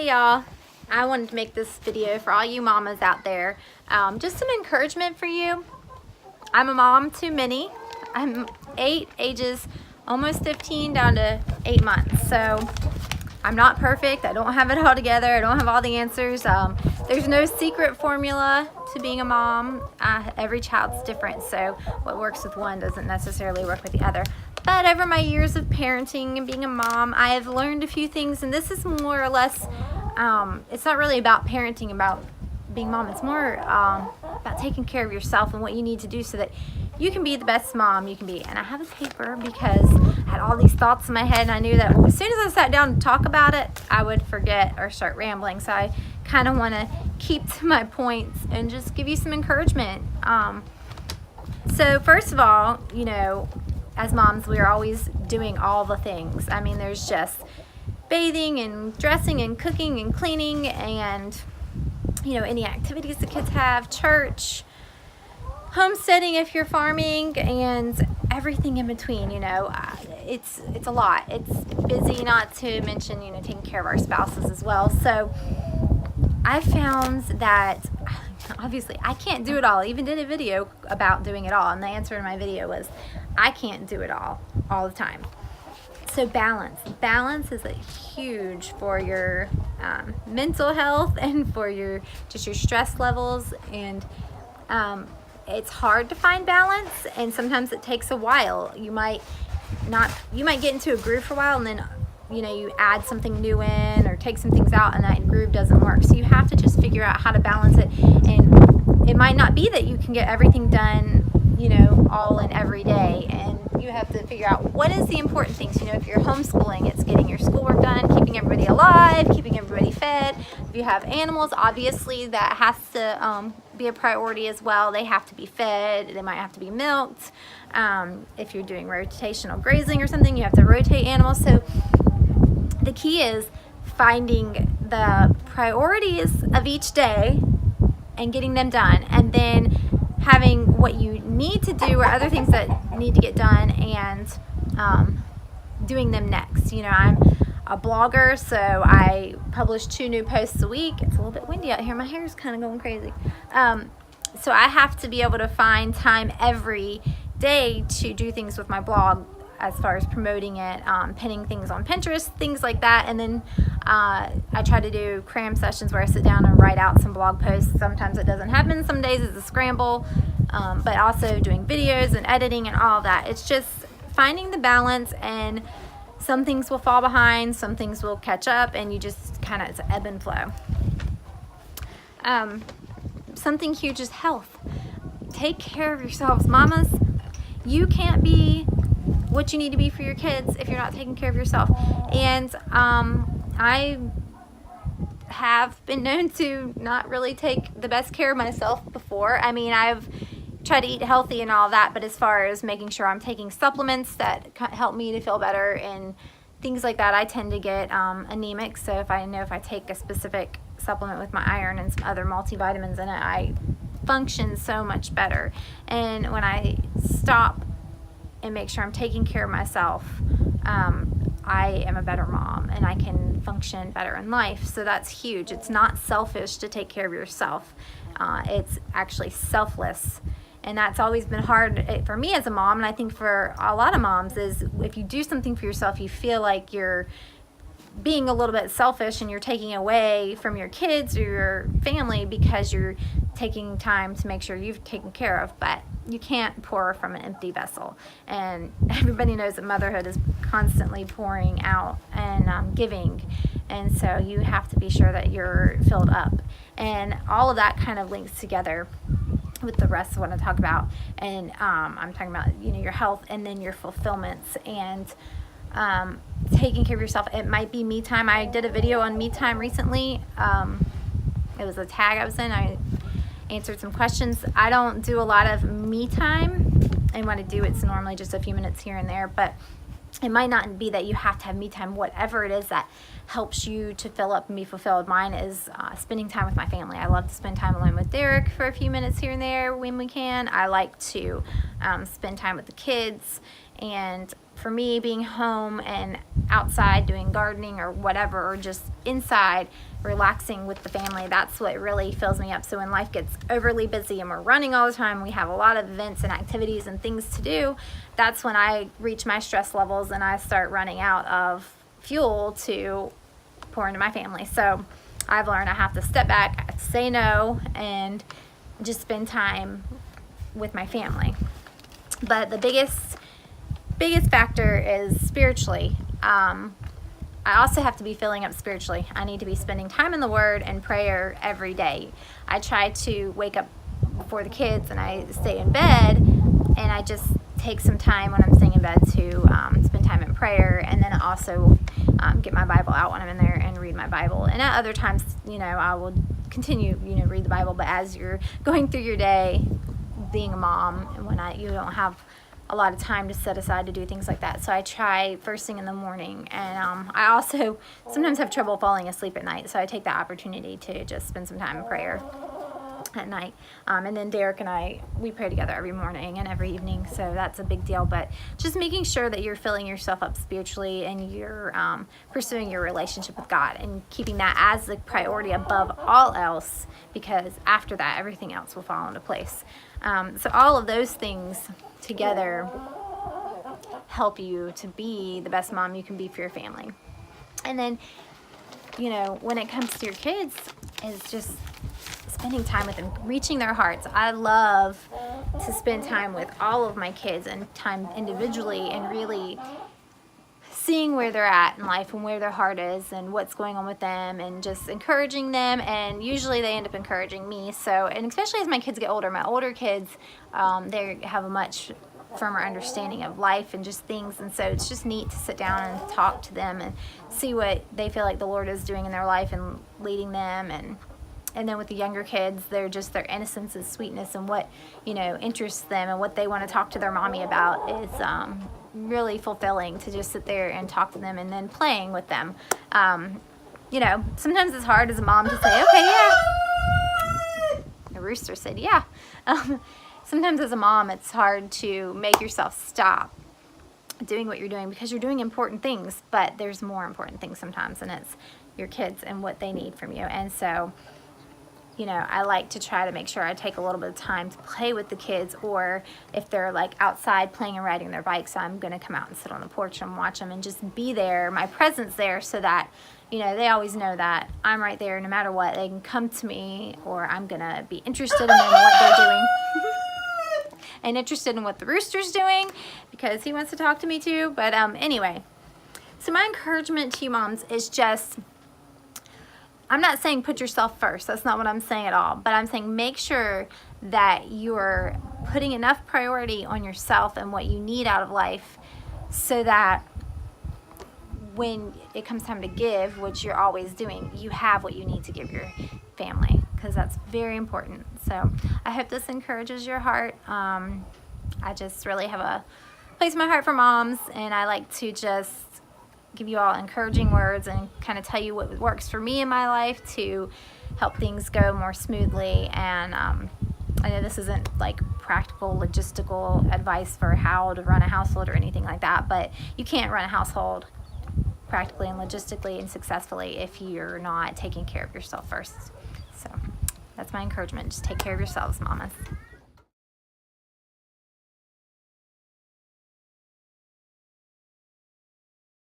Hey y'all, I wanted to make this video for all you mamas out there. Just some encouragement for you. I'm a mom to many. I'm 8, ages almost 15 down to 8 months. So I'm not perfect. I don't have it all together. I don't have all the answers. There's no secret formula to being a mom. Every child's different. So what works with one doesn't necessarily work with the other. But over my years of parenting and being a mom, I have learned a few things, and this is more or less, it's not really about parenting, about being mom. It's more about taking care of yourself and what you need to do so that you can be the best mom you can be. And I have a paper because I had all these thoughts in my head, and I knew that as soon as I sat down to talk about it, I would forget or start rambling. So I kind of want to keep to my points and just give you some encouragement. So first of all, you know, as moms, we're always doing all the things. I mean, there's just bathing and dressing and cooking and cleaning and, you know, any activities the kids have, church, homesteading if you're farming, and everything in between. You know, it's a lot. It's busy, not to mention, you know, taking care of our spouses as well. So I found that obviously I can't do it all. I even did a video about doing it all, and the answer in my video was I can't do it all the time. So balance is huge for your mental health and for your stress levels. And it's hard to find balance, and sometimes it takes a while. You might get into a groove for a while, and then, you know, you add something new in or take some things out, and that groove doesn't work. So you have to just figure out how to balance it. And it might not be that you can get everything done, you know, all in every day. And you have to figure out what is the important things. You know, if you're homeschooling, it's getting your schoolwork done, keeping everybody alive, keeping everybody fed. If you have animals, obviously that has to be a priority as well. They have to be fed. They might have to be milked. If you're doing rotational grazing or something, you have to rotate animals. So the key is finding the priorities of each day and getting them done, and then having what you need to do or other things that need to get done, and doing them next. You know, I'm a blogger, so I publish 2 new posts a week. It's a little bit windy out here. My hair's kind of going crazy. So I have to be able to find time every day to do things with my blog, as far as promoting it, pinning things on Pinterest, things like that. And then I try to do cram sessions where I sit down and write out some blog posts. Sometimes it doesn't happen. Some days it's a scramble. But also doing videos and editing and all of that. It's just finding the balance, and some things will fall behind, some things will catch up, and you just kind of, it's ebb and flow. Something huge is health. Take care of yourselves, mamas. You can't be what you need to be for your kids if you're not taking care of yourself. And I have been known to not really take the best care of myself before. I mean, I've tried to eat healthy and all that, but as far as making sure I'm taking supplements that help me to feel better and things like that, I tend to get anemic. So if I take a specific supplement with my iron and some other multivitamins in it, I function so much better. And when I stop and make sure I'm taking care of myself, I am a better mom, and I can function better in life. So that's huge. It's not selfish to take care of yourself. It's actually selfless. And that's always been hard for me as a mom, and I think for a lot of moms, is if you do something for yourself, you feel like you're being a little bit selfish and you're taking away from your kids or your family because you're taking time to make sure you've taken care of. But you can't pour from an empty vessel, and everybody knows that motherhood is constantly pouring out and giving, and so you have to be sure that you're filled up. And all of that kind of links together with the rest of what I talk about. And I'm talking about, you know, your health, and then your fulfillments, and taking care of yourself. It might be me time. I did a video on me time recently. It was a tag I was in. I answered some questions. I don't do a lot of me time, and when I do, it's normally just a few minutes here and there. But it might not be that you have to have me time. Whatever it is that helps you to fill up and be fulfilled. Mine is spending time with my family. I love to spend time alone with Derek for a few minutes here and there when we can. I like to spend time with the kids And for me, being home and outside doing gardening or whatever, or just inside relaxing with the family, that's what really fills me up. So when life gets overly busy and we're running all the time, we have a lot of events and activities and things to do, that's when I reach my stress levels and I start running out of fuel to pour into my family. So I've learned I have to step back, say no, and just spend time with my family. But the biggest factor is spiritually. I also have to be filling up spiritually. I need to be spending time in the Word and prayer every day. I try to wake up before the kids and I stay in bed, and I just take some time when I'm staying in bed to spend time in prayer, and then also get my Bible out when I'm in there and read my Bible. And at other times, I will continue, read the Bible. But as you're going through your day, being a mom, and when you don't have a lot of time to set aside to do things like that, so I try first thing in the morning. And I also sometimes have trouble falling asleep at night, so I take that opportunity to just spend some time in prayer at night. And then Derek and I, we pray together every morning and every evening, so that's a big deal. But just making sure that you're filling yourself up spiritually and you're pursuing your relationship with God and keeping that as the priority above all else, because after that everything else will fall into place. So all of those things together help you to be the best mom you can be for your family. And then when it comes to your kids, it's just spending time with them, reaching their hearts. I love to spend time with all of my kids and time individually, and really seeing where they're at in life and where their heart is and what's going on with them, and just encouraging them. And usually they end up encouraging me. So, and especially as my kids get older, my older kids, they have a much firmer understanding of life and just things. And so it's just neat to sit down and talk to them and see what they feel like the Lord is doing in their life and leading them. And then with the younger kids, they're just their innocence and sweetness and what interests them and what they want to talk to their mommy about is really fulfilling, to just sit there and talk to them, and then playing with them. Sometimes it's hard as a mom to say, okay, yeah. The rooster said, yeah. Sometimes as a mom, it's hard to make yourself stop doing what you're doing, because you're doing important things, but there's more important things sometimes, and it's your kids and what they need from you. And so I like to try to make sure I take a little bit of time to play with the kids, or if they're like outside playing and riding their bikes, I'm going to come out and sit on the porch and watch them and just be there, my presence there, so that they always know that I'm right there no matter what. They can come to me, or I'm going to be interested in what they're doing and interested in what the rooster's doing, because he wants to talk to me too. But anyway, so my encouragement to you moms is just, I'm not saying put yourself first. That's not what I'm saying at all. But I'm saying make sure that you're putting enough priority on yourself and what you need out of life, so that when it comes time to give, which you're always doing, you have what you need to give your family, because that's very important. So I hope this encourages your heart. I just really have a place in my heart for moms, and I like to just give you all encouraging words and kind of tell you what works for me in my life to help things go more smoothly. And I know this isn't like practical logistical advice for how to run a household or anything like that, but you can't run a household practically and logistically and successfully if you're not taking care of yourself first. So that's my encouragement. Just take care of yourselves, mamas.